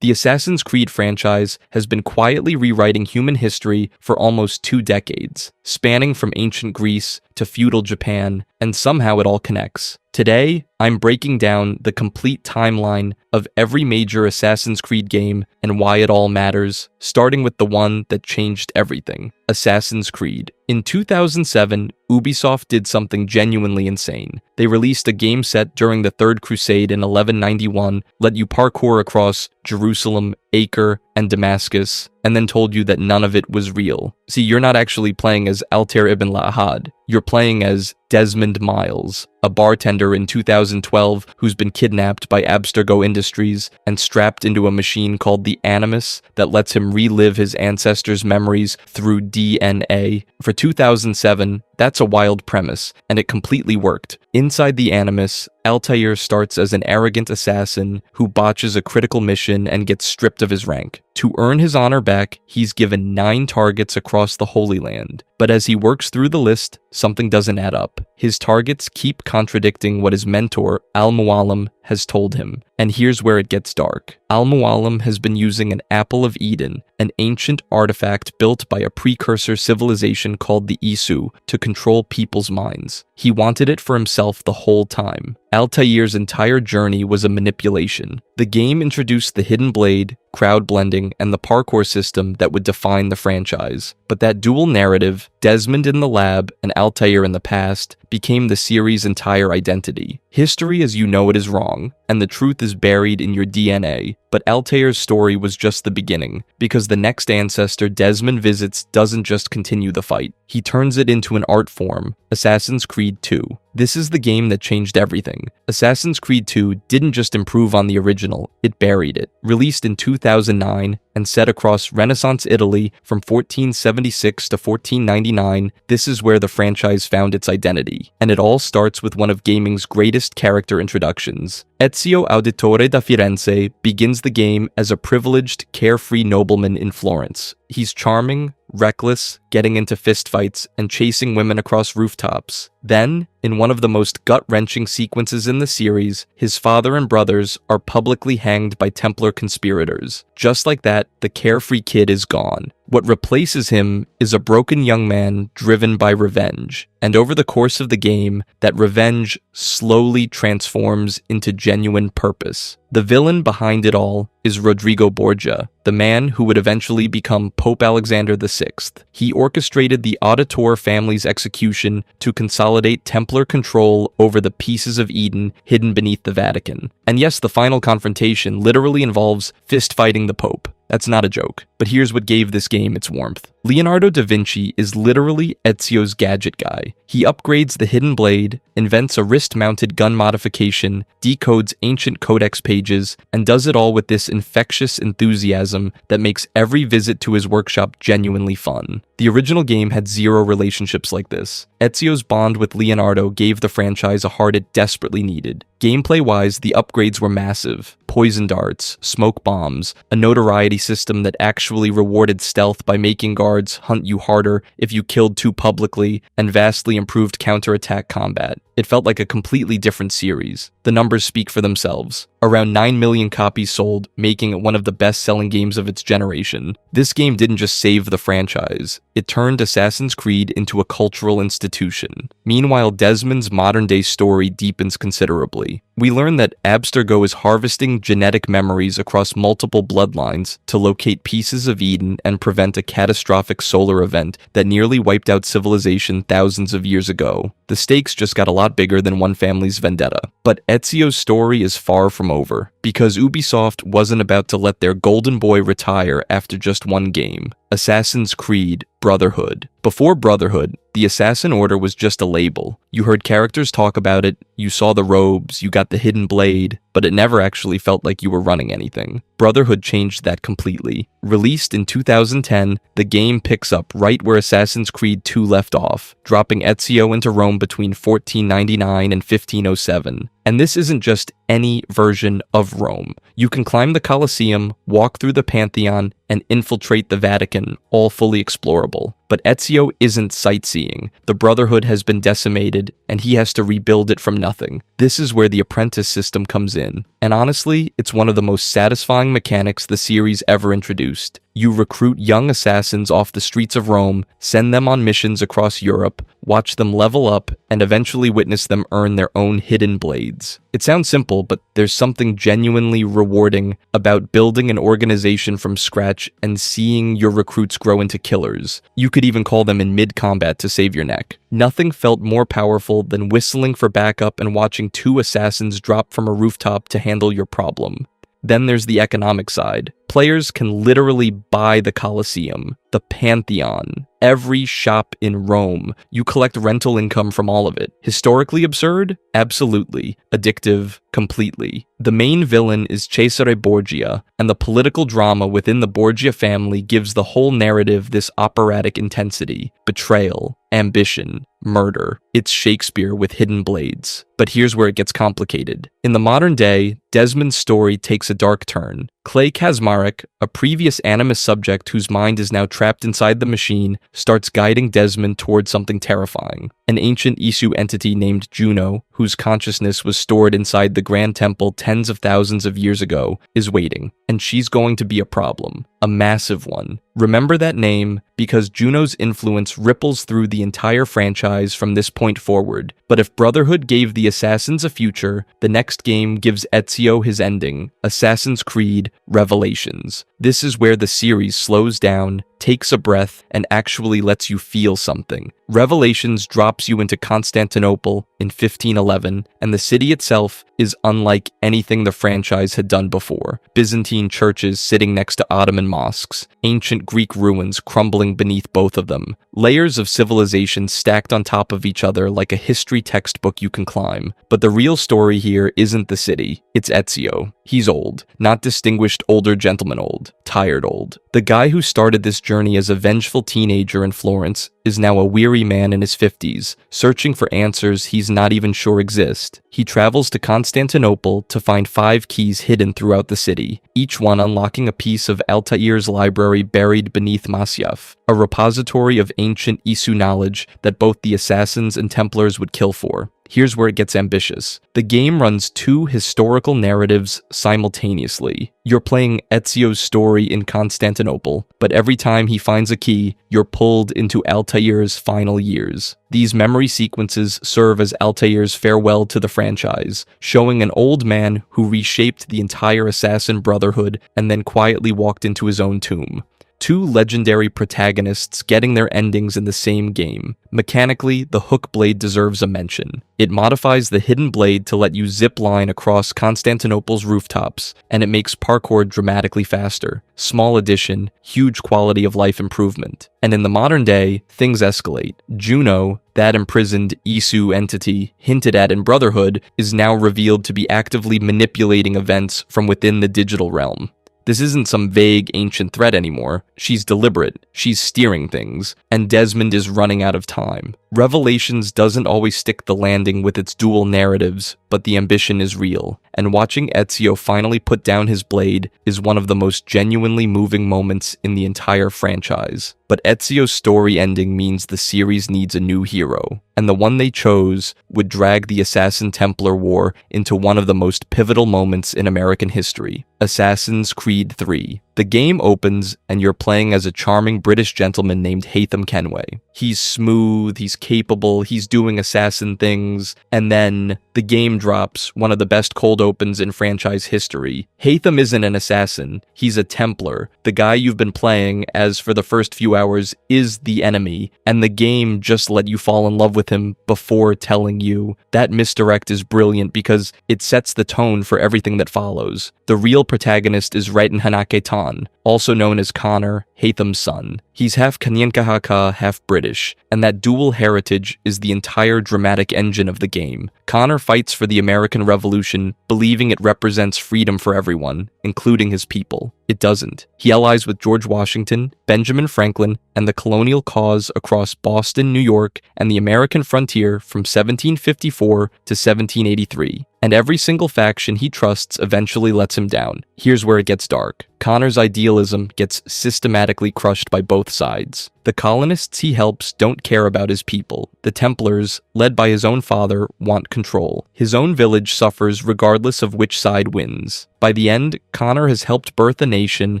The Assassin's Creed franchise has been quietly rewriting human history for almost 2 decades, spanning from ancient Greece to feudal Japan, and somehow it all connects. Today, I'm breaking down the complete timeline of every major Assassin's Creed game and why it all matters, starting with the one that changed everything, Assassin's Creed. In 2007, Ubisoft did something genuinely insane. They released a game set during the Third Crusade in 1191, let you parkour across Jerusalem, Acre, and Damascus, and then told you that none of it was real. See, you're not actually playing as Altair ibn Lahad. You're playing as Desmond Miles, a bartender in 2012 who's been kidnapped by Abstergo Industries and strapped into a machine called the Animus that lets him relive his ancestors' memories through DNA. For 2007, that's a wild premise, and it completely worked. Inside the Animus, Altair starts as an arrogant assassin who botches a critical mission and gets stripped of his rank. To earn his honor back, he's given 9 targets across the Holy Land. But as he works through the list, something doesn't add up. His targets keep contradicting what his mentor, Al-Mualim, has told him. And here's where it gets dark. Al-Mualim has been using an Apple of Eden, an ancient artifact built by a precursor civilization called the Isu, to control people's minds. He wanted it for himself the whole time. Altair's entire journey was a manipulation. The game introduced the hidden blade, crowd blending, and the parkour system that would define the franchise. But that dual narrative, Desmond in the lab and Altair in the past, became the series' entire identity. History as you know it is wrong, and the truth is buried in your DNA. But Altair's story was just the beginning, because the next ancestor Desmond visits doesn't just continue the fight. He turns it into an art form, Assassin's Creed 2. This is the game that changed everything. Assassin's Creed 2 didn't just improve on the original, it buried it. Released in 2009 and set across Renaissance Italy from 1476 to 1499, this is where the franchise found its identity. And it all starts with one of gaming's greatest character introductions. Ezio Auditore da Firenze begins the game as a privileged, carefree nobleman in Florence. He's charming, reckless, getting into fistfights, and chasing women across rooftops. Then, in one of the most gut-wrenching sequences in the series, his father and brothers are publicly hanged by Templar conspirators. Just like that, the carefree kid is gone. What replaces him is a broken young man driven by revenge. And over the course of the game, that revenge slowly transforms into genuine purpose. The villain behind it all is Rodrigo Borgia, the man who would eventually become Pope Alexander VI. He orchestrated the Auditor family's execution to consolidate Templar control over the pieces of Eden hidden beneath the Vatican. And yes, the final confrontation literally involves fist-fighting the Pope. That's not a joke, but here's what gave this game its warmth. Leonardo da Vinci is literally Ezio's gadget guy. He upgrades the hidden blade, invents a wrist-mounted gun modification, decodes ancient codex pages, and does it all with this infectious enthusiasm that makes every visit to his workshop genuinely fun. The original game had 0 relationships like this. Ezio's bond with Leonardo gave the franchise a heart it desperately needed. Gameplay-wise, the upgrades were massive. Poison darts, smoke bombs, a notoriety system that actually rewarded stealth by making guards hunt you harder if you killed too publicly, and vastly improved counterattack combat. It felt like a completely different series. The numbers speak for themselves. Around 9 million copies sold, making it one of the best-selling games of its generation. This game didn't just save the franchise, it turned Assassin's Creed into a cultural institution. Meanwhile, Desmond's modern-day story deepens considerably. We learn that Abstergo is harvesting genetic memories across multiple bloodlines to locate pieces of Eden and prevent a catastrophic solar event that nearly wiped out civilization thousands of years ago. The stakes just got a lot bigger than one family's vendetta. But Ezio's story is far from over, because Ubisoft wasn't about to let their golden boy retire after just one game. Assassin's Creed Brotherhood. Before Brotherhood, the Assassin Order was just a label. You heard characters talk about it, you saw the robes, you got the hidden blade, but it never actually felt like you were running anything. Brotherhood changed that completely. Released in 2010, the game picks up right where Assassin's Creed 2 left off, dropping Ezio into Rome between 1499 and 1507. And this isn't just any version of Rome. You can climb the Colosseum, walk through the Pantheon, and infiltrate the Vatican, all fully explorable. But Ezio isn't sightseeing. The Brotherhood has been decimated, and he has to rebuild it from nothing. This is where the apprentice system comes in, and honestly, it's one of the most satisfying mechanics the series ever introduced. You recruit young assassins off the streets of Rome, send them on missions across Europe, watch them level up, and eventually witness them earn their own hidden blades. It sounds simple, but there's something genuinely rewarding about building an organization from scratch and seeing your recruits grow into killers. You could even call them in mid-combat to save your neck. Nothing felt more powerful than whistling for backup and watching two assassins drop from a rooftop to handle your problem. Then there's the economic side. Players can literally buy the Colosseum, the Pantheon, every shop in Rome. You collect rental income from all of it. Historically absurd? Absolutely. Addictive? Completely. The main villain is Cesare Borgia, and the political drama within the Borgia family gives the whole narrative this operatic intensity. Betrayal, ambition, murder. It's Shakespeare with hidden blades. But here's where it gets complicated. In the modern day, Desmond's story takes a dark turn. Clay Kazmarek, a previous Animus subject whose mind is now trapped inside the machine, starts guiding Desmond towards something terrifying. An ancient Isu entity named Juno, whose consciousness was stored inside the Grand Temple tens of thousands of years ago, is waiting, and she's going to be a problem. A massive one. Remember that name, because Juno's influence ripples through the entire franchise from this point forward. But if Brotherhood gave the Assassins a future, the next game gives Ezio his ending, Assassin's Creed Revelations. This is where the series slows down, takes a breath, and actually lets you feel something. Revelations drops you into Constantinople in 1511, and the city itself is unlike anything the franchise had done before. Byzantine churches sitting next to Ottoman mosques, ancient Greek ruins crumbling beneath both of them, layers of civilization stacked on top of each other like a history textbook you can climb. But the real story here isn't the city, it's Ezio. He's old, not distinguished older gentleman old, tired old. The guy who started this journey as a vengeful teenager in Florence is now a weary man in his 50s, searching for answers he's not even sure exist. He travels to Constantinople to find 5 keys hidden throughout the city, each one unlocking a piece of Altair's library buried beneath Masyaf, a repository of ancient Isu knowledge that both the assassins and Templars would kill for. Here's where it gets ambitious. The game runs 2 historical narratives simultaneously. You're playing Ezio's story in Constantinople, but every time he finds a key, you're pulled into Altair's final years. These memory sequences serve as Altair's farewell to the franchise, showing an old man who reshaped the entire Assassin Brotherhood and then quietly walked into his own tomb. 2 legendary protagonists getting their endings in the same game. Mechanically, the hook blade deserves a mention. It modifies the hidden blade to let you zip line across Constantinople's rooftops, and it makes parkour dramatically faster. Small addition, huge quality of life improvement. And in the modern day, things escalate. Juno, that imprisoned Isu entity hinted at in Brotherhood, is now revealed to be actively manipulating events from within the digital realm. This isn't some vague ancient threat anymore. She's deliberate, she's steering things, and Desmond is running out of time. Revelations doesn't always stick the landing with its dual narratives, but the ambition is real, and watching Ezio finally put down his blade is one of the most genuinely moving moments in the entire franchise. But Ezio's story ending means the series needs a new hero, and the one they chose would drag the Assassin-Templar War into one of the most pivotal moments in American history, Assassin's Creed III. The game opens, and you're playing as a charming British gentleman named Haytham Kenway. He's smooth, he's capable, he's doing assassin things, and then the game drops, one of the best cold opens in franchise history. Haytham isn't an assassin, he's a Templar. The guy you've been playing as for the first few hours is the enemy, and the game just let you fall in love with him before telling you. That misdirect is brilliant because it sets the tone for everything that follows. The real protagonist is Raiden Hanake Tan, also known as Connor, Haytham's son. He's half Kanyen'kehá:ka, half British, and that dual heritage is the entire dramatic engine of the game. Connor fights for the American Revolution, believing it represents freedom for everyone, including his people. It doesn't. He allies with George Washington, Benjamin Franklin, and the colonial cause across Boston, New York, and the American frontier from 1754 to 1783. And every single faction he trusts eventually lets him down. Here's where it gets dark. Connor's idealism gets systematically systematically crushed by both sides. The colonists he helps don't care about his people. The Templars, led by his own father, want control. His own village suffers regardless of which side wins. By the end, Connor has helped birth a nation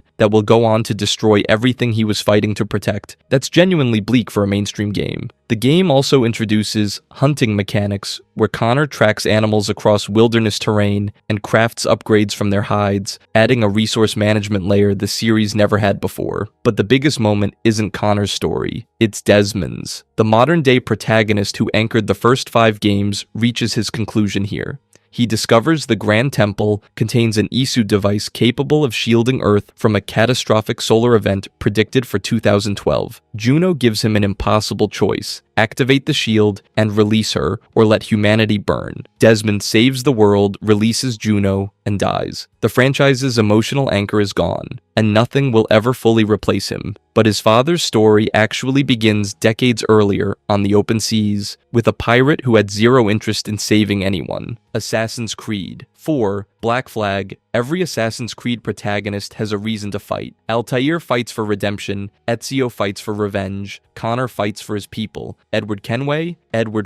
that will go on to destroy everything he was fighting to protect. That's genuinely bleak for a mainstream game. The game also introduces hunting mechanics, where Connor tracks animals across wilderness terrain and crafts upgrades from their hides, adding a resource management layer the series never had before. But the biggest moment isn't Connor's story, it's Desmond's. The modern-day protagonist who anchored the first 5 games reaches his conclusion here. He discovers the Grand Temple contains an Isu device capable of shielding Earth from a catastrophic solar event predicted for 2012. Juno gives him an impossible choice: activate the shield and release her, or let humanity burn. Desmond saves the world, releases Juno, and dies. The franchise's emotional anchor is gone, and nothing will ever fully replace him. But his father's story actually begins decades earlier on the open seas, with a pirate who had zero interest in saving anyone. Assassin's Creed 4. Black Flag. Every Assassin's Creed protagonist has a reason to fight. Altair fights for redemption, Ezio fights for revenge, Connor fights for his people, Edward Kenway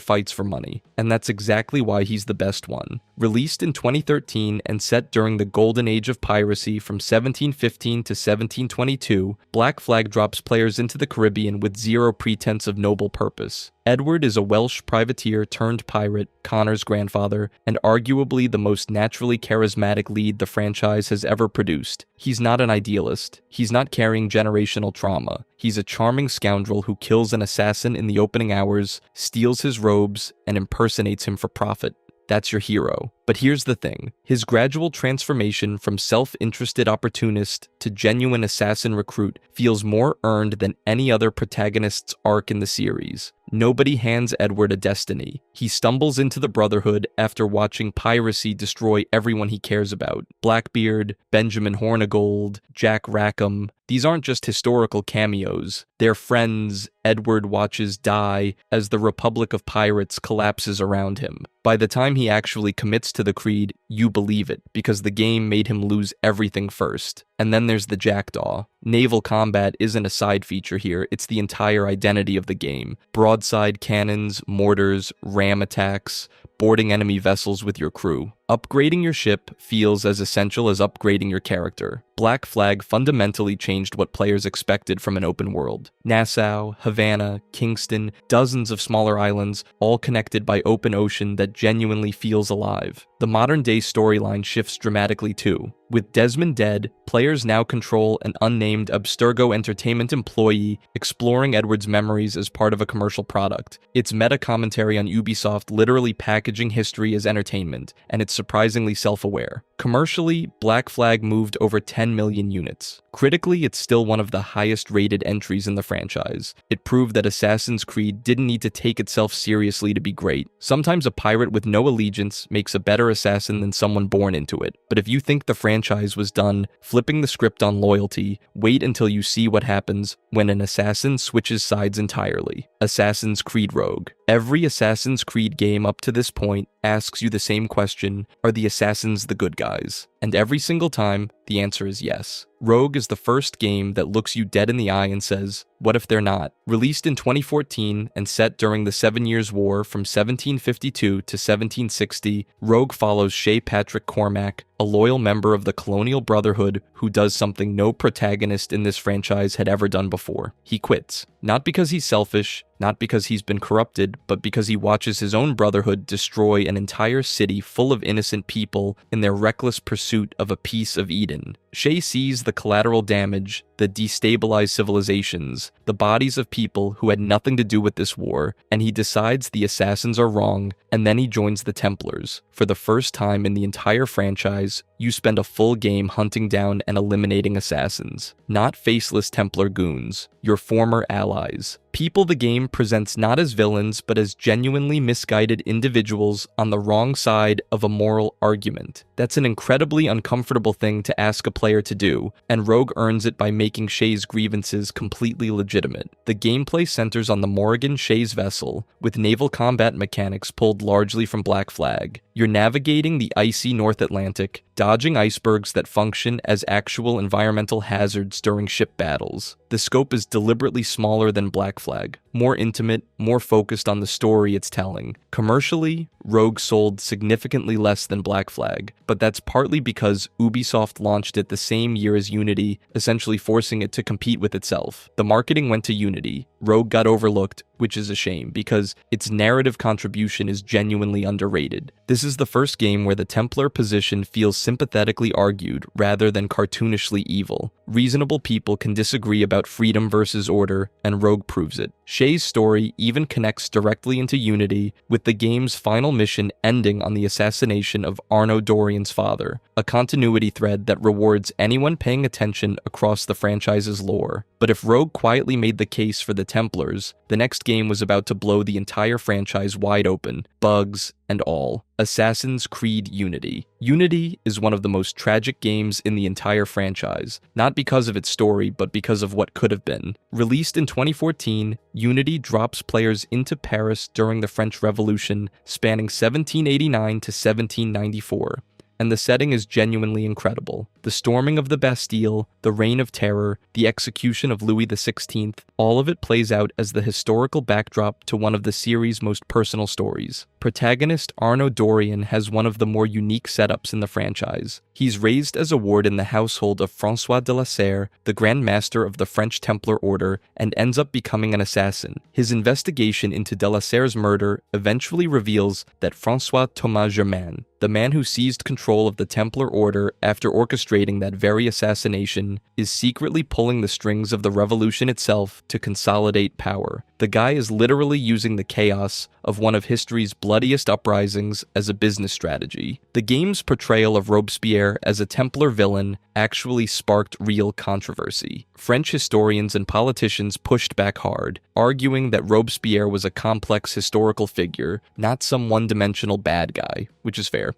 fights for money. And that's exactly why he's the best one. Released in 2013 and set during the golden age of piracy from 1715 to 1722, Black Flag drops players into the Caribbean with zero pretense of noble purpose. Edward is a Welsh privateer turned pirate, Connor's grandfather, and arguably the most naturally charismatic lead the franchise has ever produced. He's not an idealist. He's not carrying generational trauma. He's a charming scoundrel who kills an assassin in the opening hours, steals his robes, and impersonates him for profit. That's your hero. But here's the thing. His gradual transformation from self-interested opportunist to genuine assassin recruit feels more earned than any other protagonist's arc in the series. Nobody hands Edward a destiny. He stumbles into the Brotherhood after watching piracy destroy everyone he cares about. Blackbeard, Benjamin Hornigold, Jack Rackham. These aren't just historical cameos. They're friends Edward watches die as the Republic of Pirates collapses around him. By the time he actually commits to the creed, you believe it, because the game made him lose everything first. And then there's the Jackdaw. Naval combat isn't a side feature here, it's the entire identity of the game. Broadside cannons, mortars, ram attacks, boarding enemy vessels with your crew. Upgrading your ship feels as essential as upgrading your character. Black Flag fundamentally changed what players expected from an open world. Nassau, Havana, Kingston, dozens of smaller islands, all connected by open ocean that genuinely feels alive. The modern-day storyline shifts dramatically too. With Desmond dead, players now control an unnamed Abstergo Entertainment employee exploring Edward's memories as part of a commercial product. It's meta-commentary on Ubisoft literally packaging history as entertainment, and it's surprisingly self-aware. Commercially, Black Flag moved over 10 million units. Critically, it's still one of the highest-rated entries in the franchise. It proved that Assassin's Creed didn't need to take itself seriously to be great. Sometimes a pirate with no allegiance makes a better assassin than someone born into it. But if you think the franchise was done flipping the script on loyalty, wait until you see what happens when an assassin switches sides entirely. Assassin's Creed Rogue. Every Assassin's Creed game up to this point asks you the same question: are the assassins the good guys? And every single time, the answer is yes. Rogue is the first game that looks you dead in the eye and says, what if they're not? Released in 2014 and set during the 7 Years' War from 1752 to 1760, Rogue follows Shay Patrick Cormac, a loyal member of the Colonial Brotherhood who does something no protagonist in this franchise had ever done before. He quits. Not because he's selfish, not because he's been corrupted, but because he watches his own brotherhood destroy an entire city full of innocent people in their reckless pursuit of a piece of Eden. Shay sees the collateral damage, the destabilized civilizations, the bodies of people who had nothing to do with this war, and he decides the assassins are wrong, and then he joins the Templars. For the first time in the entire franchise, you spend a full game hunting down and eliminating assassins. Not faceless Templar goons, your former allies. People the game presents not as villains, but as genuinely misguided individuals on the wrong side of a moral argument. That's an incredibly uncomfortable thing to ask a player to do, and Rogue earns it by making Shay's grievances completely legitimate. The gameplay centers on the Morrigan Shay's vessel, with naval combat mechanics pulled largely from Black Flag. You're navigating the icy North Atlantic, dodging dodging icebergs that function as actual environmental hazards during ship battles. The scope is deliberately smaller than Black Flag, more intimate, more focused on the story it's telling. Commercially, Rogue sold significantly less than Black Flag, but that's partly because Ubisoft launched it the same year as Unity, essentially forcing it to compete with itself. The marketing went to Unity. Rogue got overlooked, which is a shame because its narrative contribution is genuinely underrated. This is the first game where the Templar position feels sympathetically argued rather than cartoonishly evil. Reasonable people can disagree about freedom versus order, and Rogue proves it. Shay's story even connects directly into Unity, with the game's final mission ending on the assassination of Arno Dorian's father, a continuity thread that rewards anyone paying attention across the franchise's lore. But if Rogue quietly made the case for the Templars, the next game was about to blow the entire franchise wide open, bugs and all. Assassin's Creed Unity. Unity is one of the most tragic games in the entire franchise, not because of its story, but because of what could have been. Released in 2014, Unity drops players into Paris during the French Revolution, spanning 1789 to 1794. And the setting is genuinely incredible. The storming of the Bastille, the Reign of Terror, the execution of Louis XVI, all of it plays out as the historical backdrop to one of the series' most personal stories. Protagonist Arno Dorian has one of the more unique setups in the franchise. He's raised as a ward in the household of François de la Serre, the Grand Master of the French Templar Order, and ends up becoming an assassin. His investigation into de la Serre's murder eventually reveals that François Thomas Germain, the man who seized control of the Templar Order after orchestrating that very assassination, is secretly pulling the strings of the revolution itself to consolidate power. The guy is literally using the chaos of one of history's bloodiest uprisings as a business strategy. The game's portrayal of Robespierre as a Templar villain actually sparked real controversy. French historians and politicians pushed back hard, arguing that Robespierre was a complex historical figure, not some one-dimensional bad guy, which is fair.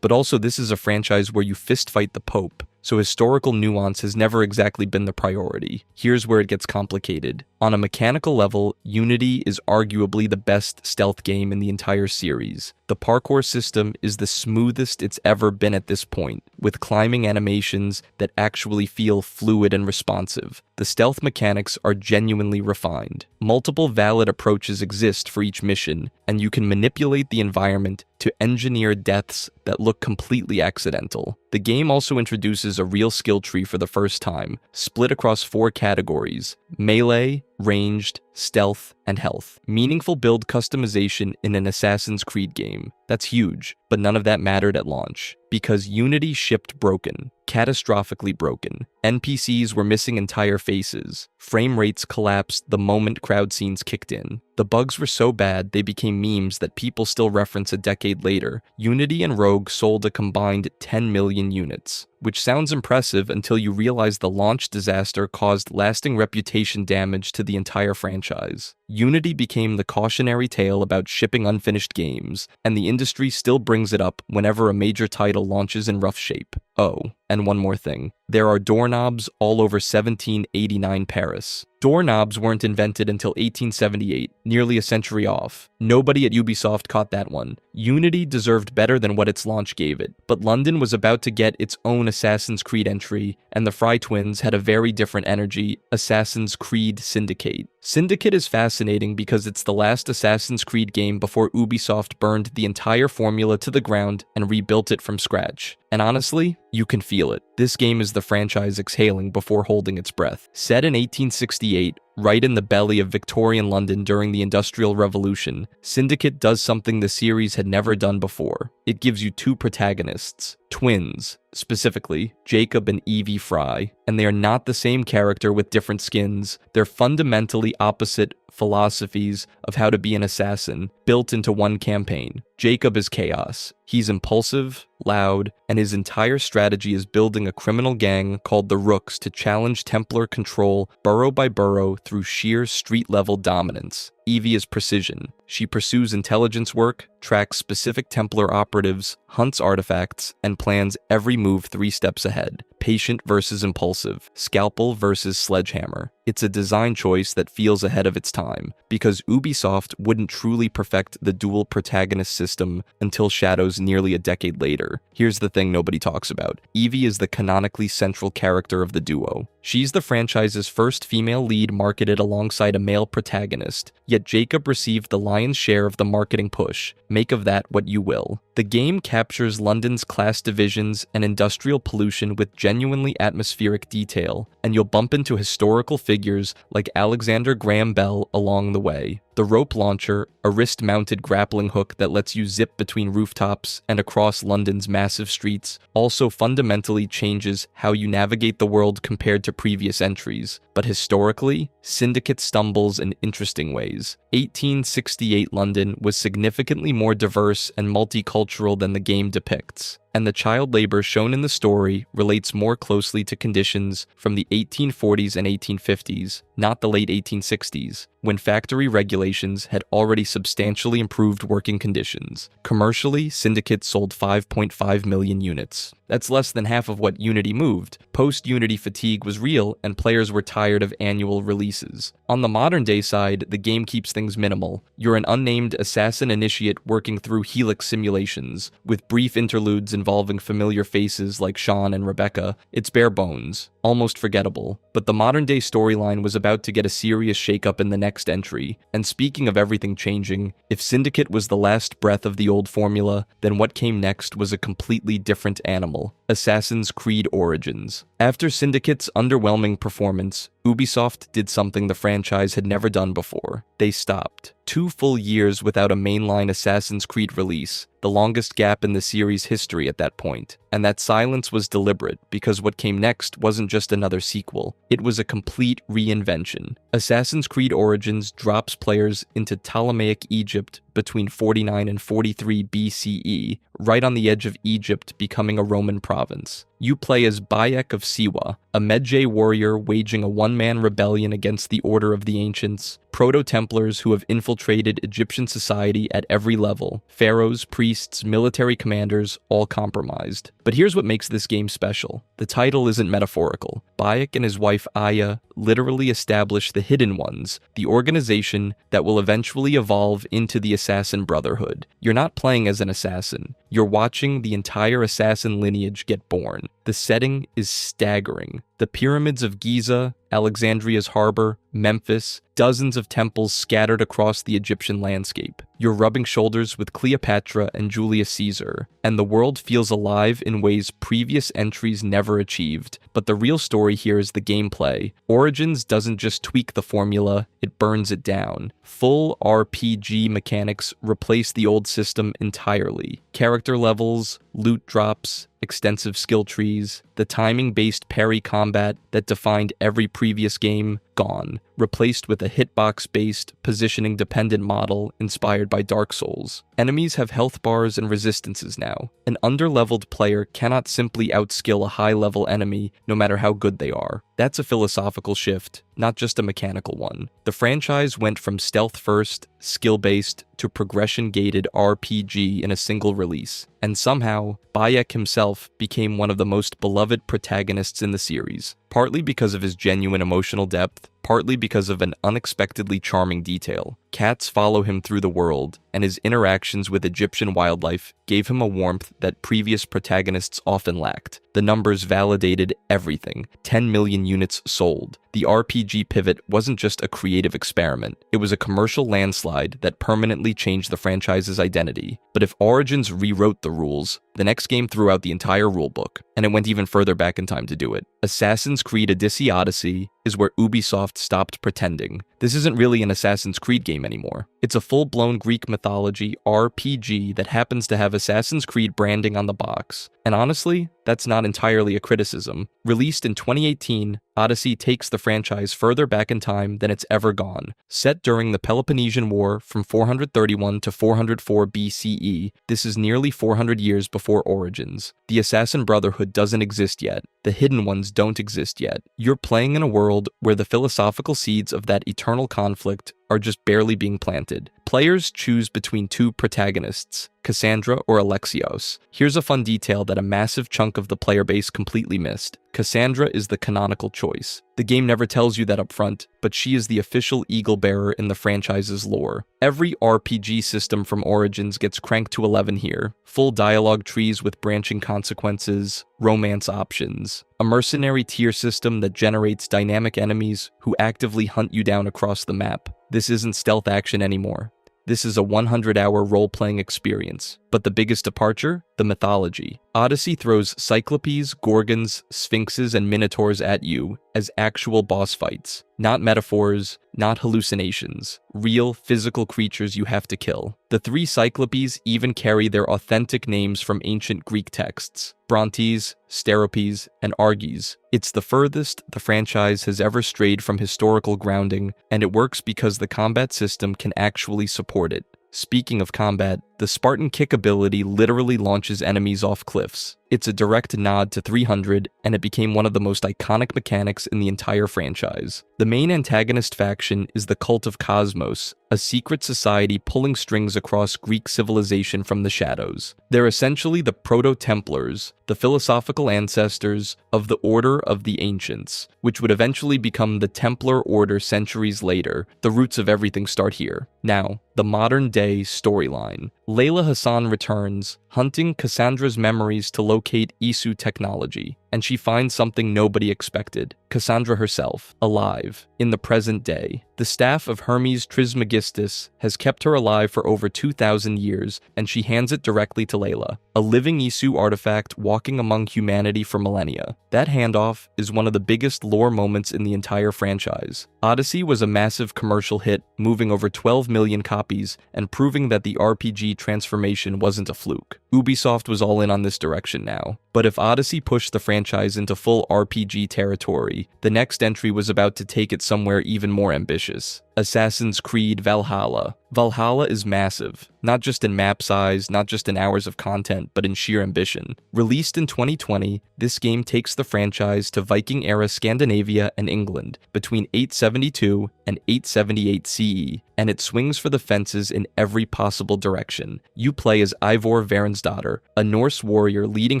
But also this is a franchise where you fistfight the Pope, so historical nuance has never exactly been the priority. Here's where it gets complicated. On a mechanical level, Unity is arguably the best stealth game in the entire series. The parkour system is the smoothest it's ever been at this point, with climbing animations that actually feel fluid and responsive. The stealth mechanics are genuinely refined. Multiple valid approaches exist for each mission, and you can manipulate the environment to engineer deaths that look completely accidental. The game also introduces a real skill tree for the first time, split across 4 categories: melee, ranged, stealth, and health. Meaningful build customization in an Assassin's Creed game. That's huge, but none of that mattered at launch, because Unity shipped broken, catastrophically broken. NPCs were missing entire faces. Frame rates collapsed the moment crowd scenes kicked in. The bugs were so bad they became memes that people still reference a decade later. Unity and Rogue sold a combined 10 million units, which sounds impressive until you realize the launch disaster caused lasting reputation damage to the entire franchise. Unity became the cautionary tale about shipping unfinished games, and the industry still brings it up whenever a major title launches in rough shape. Oh, and one more thing. There are doorknobs all over 1789 Paris. Doorknobs weren't invented until 1878, nearly a century off. Nobody at Ubisoft caught that one. Unity deserved better than what its launch gave it, but London was about to get its own Assassin's Creed entry, and the Fry twins had a very different energy: Assassin's Creed Syndicate. Syndicate is fascinating because it's the last Assassin's Creed game before Ubisoft burned the entire formula to the ground and rebuilt it from scratch. And honestly, you can feel it. This game is the franchise exhaling before holding its breath. Set in 1868, right in the belly of Victorian London during the Industrial Revolution, Syndicate does something the series had never done before. It gives you 2 protagonists, twins, specifically Jacob and Evie Fry, and they are not the same character with different skins. They're fundamentally opposite philosophies of how to be an assassin, built into one campaign. Jacob is chaos. He's impulsive, loud, and his entire strategy is building a criminal gang called the Rooks to challenge Templar control borough by borough through sheer street-level dominance. Evie is precision. She pursues intelligence work, tracks specific Templar operatives, hunts artifacts, and plans every move 3 steps ahead. patient versus impulsive, scalpel versus sledgehammer. It's a design choice that feels ahead of its time, because Ubisoft wouldn't truly perfect the dual protagonist system until Shadows nearly a decade later. Here's the thing nobody talks about. Evie is the canonically central character of the duo. She's the franchise's first female lead marketed alongside a male protagonist, yet Jacob received the lion's share of the marketing push. Make of that what you will. The game captures London's class divisions and industrial pollution with genuinely atmospheric detail, and you'll bump into historical figures like Alexander Graham Bell along the way. The rope launcher, a wrist-mounted grappling hook that lets you zip between rooftops and across London's massive streets, also fundamentally changes how you navigate the world compared to previous entries. But historically, Syndicate stumbles in interesting ways. 1868 London was significantly more diverse and multicultural than the game depicts, and the child labor shown in the story relates more closely to conditions from the 1840s and 1850s, not the late 1860s, when factory regulations had already substantially improved working conditions. Commercially, Syndicate sold 5.5 million units. That's less than half of what Unity moved. Post-Unity fatigue was real, and players were tired of annual releases. On the modern-day side, the game keeps things minimal. You're an unnamed assassin initiate working through Helix simulations, with brief interludes involving familiar faces like Sean and Rebecca. It's bare bones, almost forgettable. But the modern-day storyline was about to get a serious shakeup in the next entry. And speaking of everything changing, if Syndicate was the last breath of the old formula, then what came next was a completely different animal. Assassin's Creed Origins. After Syndicate's underwhelming performance, Ubisoft did something the franchise had never done before. They stopped. 2 full years without a mainline Assassin's Creed release, the longest gap in the series' history at that point. And that silence was deliberate, because what came next wasn't just another sequel. It was a complete reinvention. Assassin's Creed Origins drops players into Ptolemaic Egypt between 49 and 43 BCE, right on the edge of Egypt becoming a Roman province. You play as Bayek of Siwa, a Medjay warrior waging a one-man rebellion against the Order of the Ancients, Proto-Templars who have infiltrated Egyptian society at every level, pharaohs, priests, military commanders, all compromised. But here's what makes this game special. The title isn't metaphorical. Bayek and his wife Aya literally establish the Hidden Ones, the organization that will eventually evolve into the Assassin Brotherhood. You're not playing as an assassin. You're watching the entire assassin lineage get born. The setting is staggering. The pyramids of Giza, Alexandria's harbor, Memphis, dozens of temples scattered across the Egyptian landscape. You're rubbing shoulders with Cleopatra and Julius Caesar, and the world feels alive in ways previous entries never achieved. But the real story here is the gameplay. Origins doesn't just tweak the formula, it burns it down. Full RPG mechanics replace the old system entirely. Character levels, loot drops, extensive skill trees, the timing-based parry combat that defined every previous game, gone, replaced with a hitbox-based, positioning-dependent model inspired by Dark Souls. Enemies have health bars and resistances now. An underleveled player cannot simply outskill a high-level enemy no matter how good they are. That's a philosophical shift, not just a mechanical one. The franchise went from stealth-first, skill-based, to progression-gated RPG in a single release, and somehow, Bayek himself became one of the most beloved protagonists in the series, partly because of his genuine emotional depth, partly because of an unexpectedly charming detail. Cats follow him through the world, and his interactions with Egyptian wildlife gave him a warmth that previous protagonists often lacked. The numbers validated everything. 10 million units sold. The RPG pivot wasn't just a creative experiment, it was a commercial landslide that permanently changed the franchise's identity. But if Origins rewrote the rules, the next game threw out the entire rulebook, and it went even further back in time to do it. Assassin's Creed Odyssey is where Ubisoft stopped pretending. This isn't really an Assassin's Creed game anymore. It's a full-blown Greek mythology RPG that happens to have Assassin's Creed branding on the box. And honestly, that's not entirely a criticism. Released in 2018, Odyssey takes the franchise further back in time than it's ever gone. Set during the Peloponnesian War from 431 to 404 BCE, this is nearly 400 years before Origins. The Assassin Brotherhood doesn't exist yet. The Hidden Ones don't exist yet. You're playing in a world where the philosophical seeds of that eternal conflict are just barely being planted. Players choose between two protagonists, Cassandra or Alexios. Here's a fun detail that a massive chunk of the player base completely missed. Cassandra is the canonical choice. The game never tells you that up front, but she is the official eagle bearer in the franchise's lore. Every RPG system from Origins gets cranked to 11 here. Full dialogue trees with branching consequences, romance options, a mercenary tier system that generates dynamic enemies who actively hunt you down across the map. This isn't stealth action anymore. This is a 100-hour role-playing experience. But the biggest departure? The mythology. Odyssey throws Cyclopes, Gorgons, Sphinxes, and Minotaurs at you as actual boss fights. Not metaphors, not hallucinations. Real, physical creatures you have to kill. The three Cyclopes even carry their authentic names from ancient Greek texts: Brontes, Steropes, and Arges. It's the furthest the franchise has ever strayed from historical grounding, and it works because the combat system can actually support it. Speaking of combat, the Spartan kick ability literally launches enemies off cliffs. It's a direct nod to 300, and it became one of the most iconic mechanics in the entire franchise. The main antagonist faction is the Cult of Cosmos, a secret society pulling strings across Greek civilization from the shadows. They're essentially the Proto-Templars, the philosophical ancestors of the Order of the Ancients, which would eventually become the Templar Order centuries later. The roots of everything start here. Now, the modern-day storyline. Layla Hassan returns, hunting Cassandra's memories to locate Isu technology, and she finds something nobody expected: Cassandra herself, alive, in the present day. The staff of Hermes Trismegistus has kept her alive for over 2,000 years, and she hands it directly to Layla, a living Isu artifact walking among humanity for millennia. That handoff is one of the biggest lore moments in the entire franchise. Odyssey was a massive commercial hit, moving over 12 million copies, and proving that the RPG transformation wasn't a fluke. Ubisoft was all in on this direction now. But if Odyssey pushed the franchise into full RPG territory, the next entry was about to take it somewhere even more ambitious. Assassin's Creed Valhalla. Valhalla is massive, not just in map size, not just in hours of content, but in sheer ambition. Released in 2020, this game takes the franchise to Viking-era Scandinavia and England between 872 and 878 CE, and it swings for the fences in every possible direction. You play as Eivor Varinsdottir, a Norse warrior leading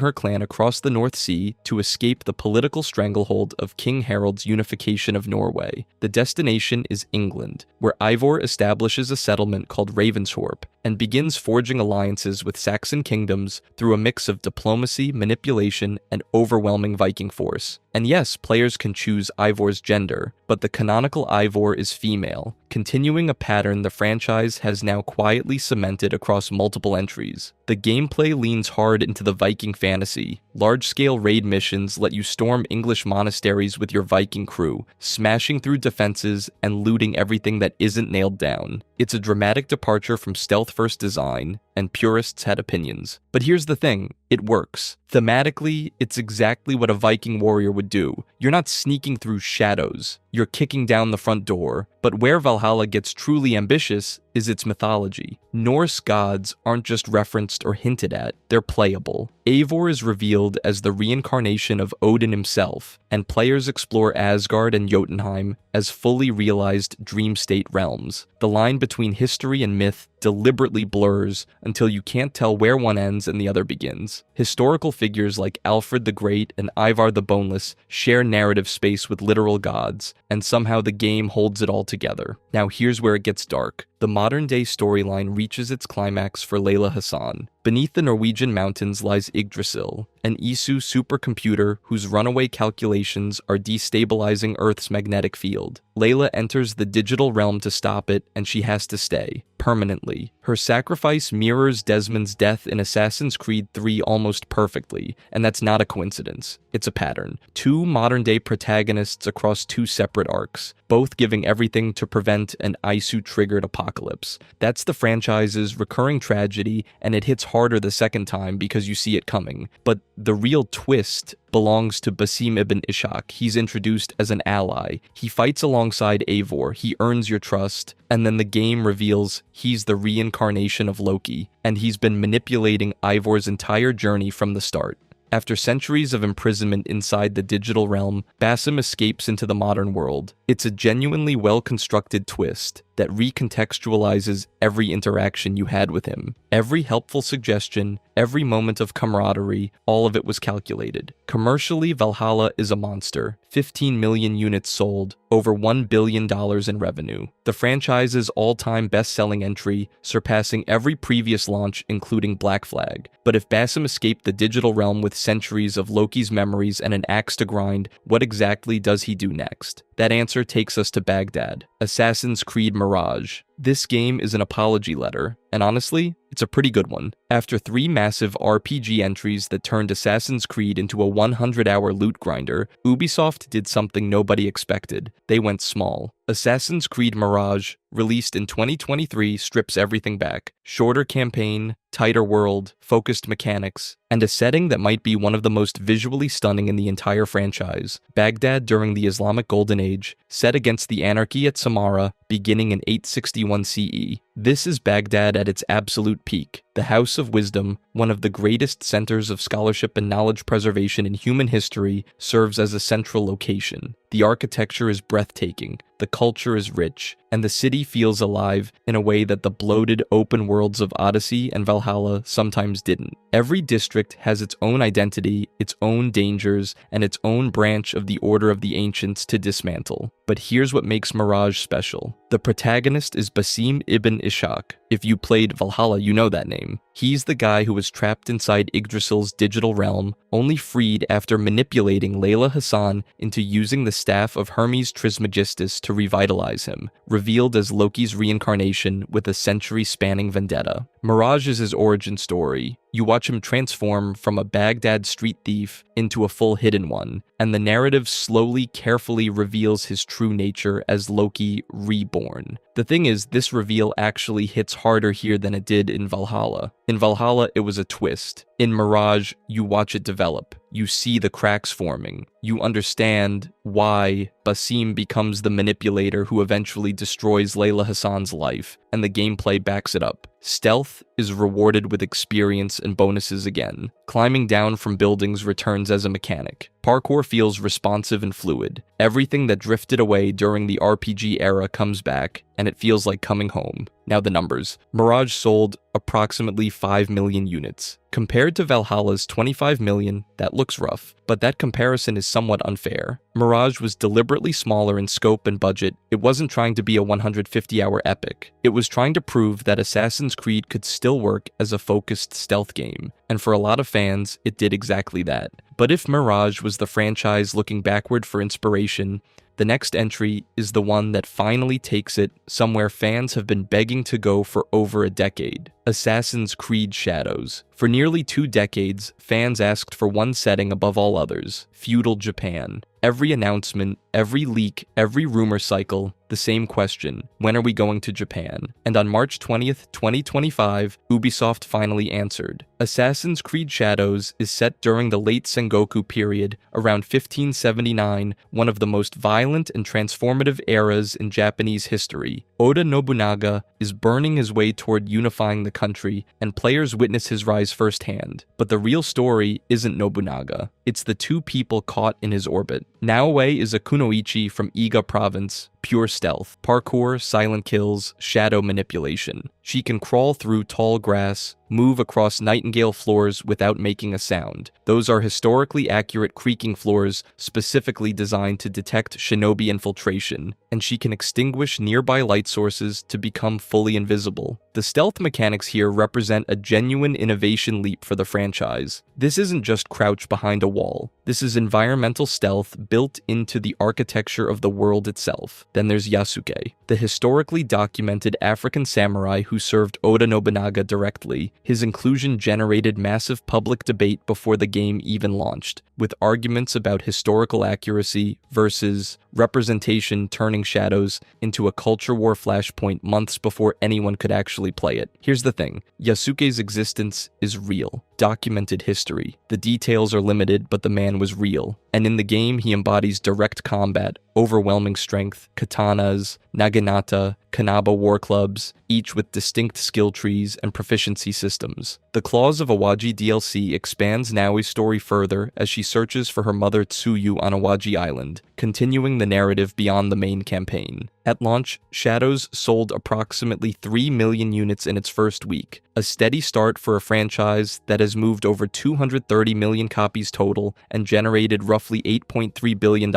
her clan across the North Sea to escape the political stranglehold of King Harald's unification of Norway. The destination is England, where Eivor establishes a settlement called Ravensthorpe and begins forging alliances with Saxon kingdoms through a mix of diplomacy, manipulation, and overwhelming Viking force. And yes, players can choose Eivor's gender, but the canonical Eivor is female, continuing a pattern the franchise has now quietly cemented across multiple entries. The gameplay leans hard into the Viking fantasy. Large-scale raid missions let you storm English monasteries with your Viking crew, smashing through defenses and looting everything that isn't nailed down. It's a dramatic departure from stealth-first design, and purists had opinions. But here's the thing, it works. Thematically, it's exactly what a Viking warrior would do. You're not sneaking through shadows, you're kicking down the front door. But where Valhalla gets truly ambitious is its mythology. Norse gods aren't just referenced or hinted at, they're playable. Eivor is revealed as the reincarnation of Odin himself, and players explore Asgard and Jotunheim as fully realized dream state realms. The line between history and myth deliberately blurs until you can't tell where one ends and the other begins. Historical figures like Alfred the Great and Ivar the Boneless share narrative space with literal gods, and somehow the game holds it all together. Now here's where it gets dark. The modern-day storyline reaches its climax for Layla Hassan. Beneath the Norwegian mountains lies Yggdrasil, an Isu supercomputer whose runaway calculations are destabilizing Earth's magnetic field. Layla enters the digital realm to stop it, and she has to stay, permanently. Her sacrifice mirrors Desmond's death in Assassin's Creed 3 almost perfectly, and that's not a coincidence. It's a pattern. Two modern-day protagonists across two separate arcs, both giving everything to prevent an Isu-triggered apocalypse. That's the franchise's recurring tragedy, and it hits harder the second time because you see it coming. But the real twist belongs to Basim ibn Ishaq. He's introduced as an ally. He fights alongside Eivor, he earns your trust, and then the game reveals he's the reincarnation of Loki, and he's been manipulating Eivor's entire journey from the start. After centuries of imprisonment inside the digital realm, Basim escapes into the modern world. It's a genuinely well-constructed twist. that recontextualizes every interaction you had with him. Every helpful suggestion, every moment of camaraderie, all of it was calculated. Commercially, Valhalla is a monster. 15 million units sold, over $1 billion in revenue. The franchise's all-time best-selling entry, surpassing every previous launch, including Black Flag. But if Basim escaped the digital realm with centuries of Loki's memories and an axe to grind, what exactly does he do next? That answer takes us to Baghdad, Assassin's Creed Mirage. This game is an apology letter, and honestly, it's a pretty good one. After 3 massive RPG entries that turned Assassin's Creed into a 100-hour loot grinder, Ubisoft did something nobody expected. They went small. Assassin's Creed Mirage, released in 2023, strips everything back. Shorter campaign, tighter world, focused mechanics, and a setting that might be one of the most visually stunning in the entire franchise. Baghdad during the Islamic Golden Age, set against the anarchy at Samarra, beginning in 861 CE. This is Baghdad at its absolute peak. The House of Wisdom, one of the greatest centers of scholarship and knowledge preservation in human history, serves as a central location. The architecture is breathtaking, the culture is rich, and the city feels alive in a way that the bloated open worlds of Odyssey and Valhalla sometimes didn't. Every district has its own identity, its own dangers, and its own branch of the Order of the Ancients to dismantle. But here's what makes Mirage special. The protagonist is Basim ibn Ishaq. If you played Valhalla, you know that name. He's the guy who was trapped inside Yggdrasil's digital realm, only freed after manipulating Layla Hassan into using the staff of Hermes Trismegistus to revitalize him, revealed as Loki's reincarnation with a century-spanning vendetta. Mirage is his origin story. You watch him transform from a Baghdad street thief into a full hidden one, and the narrative slowly, carefully reveals his true nature as Loki reborn. The thing is, this reveal actually hits harder here than it did in Valhalla. In Valhalla, it was a twist. In Mirage, you watch it develop. You see the cracks forming. You understand why Basim becomes the manipulator who eventually destroys Layla Hassan's life, and the gameplay backs it up. Stealth is rewarded with experience and bonuses again. Climbing down from buildings returns as a mechanic. Parkour feels responsive and fluid. Everything that drifted away during the RPG era comes back, and it feels like coming home. Now the numbers. Mirage sold approximately 5 million units. Compared to Valhalla's 25 million, that looks rough, but that comparison is somewhat unfair. Mirage was deliberately smaller in scope and budget. It wasn't trying to be a 150-hour epic. It was trying to prove that Assassin's Creed could still work as a focused stealth game, and for a lot of fans, it did exactly that. But if Mirage was the franchise looking backward for inspiration, the next entry is the one that finally takes it somewhere fans have been begging to go for over a decade. Assassin's Creed Shadows. For nearly 2 decades, fans asked for one setting above all others: feudal Japan. Every announcement, every leak, every rumor cycle, the same question: when are we going to Japan? And on March 20th, 2025, Ubisoft finally answered. Assassin's Creed Shadows is set during the late Sengoku period, around 1579, one of the most violent and transformative eras in Japanese history. Oda Nobunaga is burning his way toward unifying the country, and players witness his rise firsthand. But the real story isn't Nobunaga. It's the 2 people caught in his orbit. Naoe is a kunoichi from Iga province, pure stealth, parkour, silent kills, shadow manipulation. She can crawl through tall grass, move across nightingale floors without making a sound. Those are historically accurate creaking floors specifically designed to detect shinobi infiltration, and she can extinguish nearby light sources to become fully invisible. The stealth mechanics here represent a genuine innovation leap for the franchise. This isn't just crouch behind a wall. This is environmental stealth built into the architecture of the world itself. Then there's Yasuke, the historically documented African samurai who served Oda Nobunaga directly. His inclusion generated massive public debate before the game even launched, with arguments about historical accuracy versus representation turning Shadows into a culture war flashpoint months before anyone could actually play it. Here's the thing, Yasuke's existence is real. Documented history. The details are limited, but the man was real. And in the game, he embodies direct combat, overwhelming strength, katanas, naginata, kanaba war clubs, each with distinct skill trees and proficiency systems. The Claws of Awaji DLC expands Naoi's story further as she searches for her mother Tsuyu on Awaji Island, continuing the narrative beyond the main campaign. At launch, Shadows sold approximately 3 million units in its first week, a steady start for a franchise that has moved over 230 million copies total and generated roughly $8.3 billion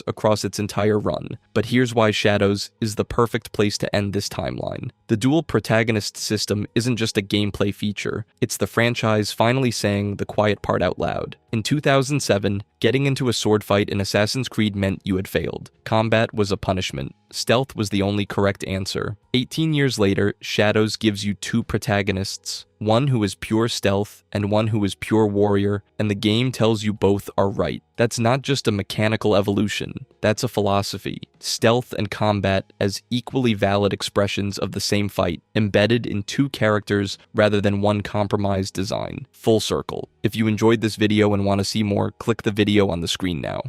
across its entire run. But here's why Shadows is the perfect place to end this timeline. The dual protagonist system isn't just a gameplay feature, it's the franchise finally saying the quiet part out loud. In 2007, getting into a sword fight in Assassin's Creed meant you had failed. Combat was a punishment. Stealth was the only correct answer. 18 years later, Shadows gives you two protagonists, one who is pure stealth and one who is pure warrior, and the game tells you both are right. That's not just a mechanical evolution, that's a philosophy. Stealth and combat as equally valid expressions of the same fight, embedded in two characters rather than one compromised design. Full circle. If you enjoyed this video and want to see more, click the video on the screen now.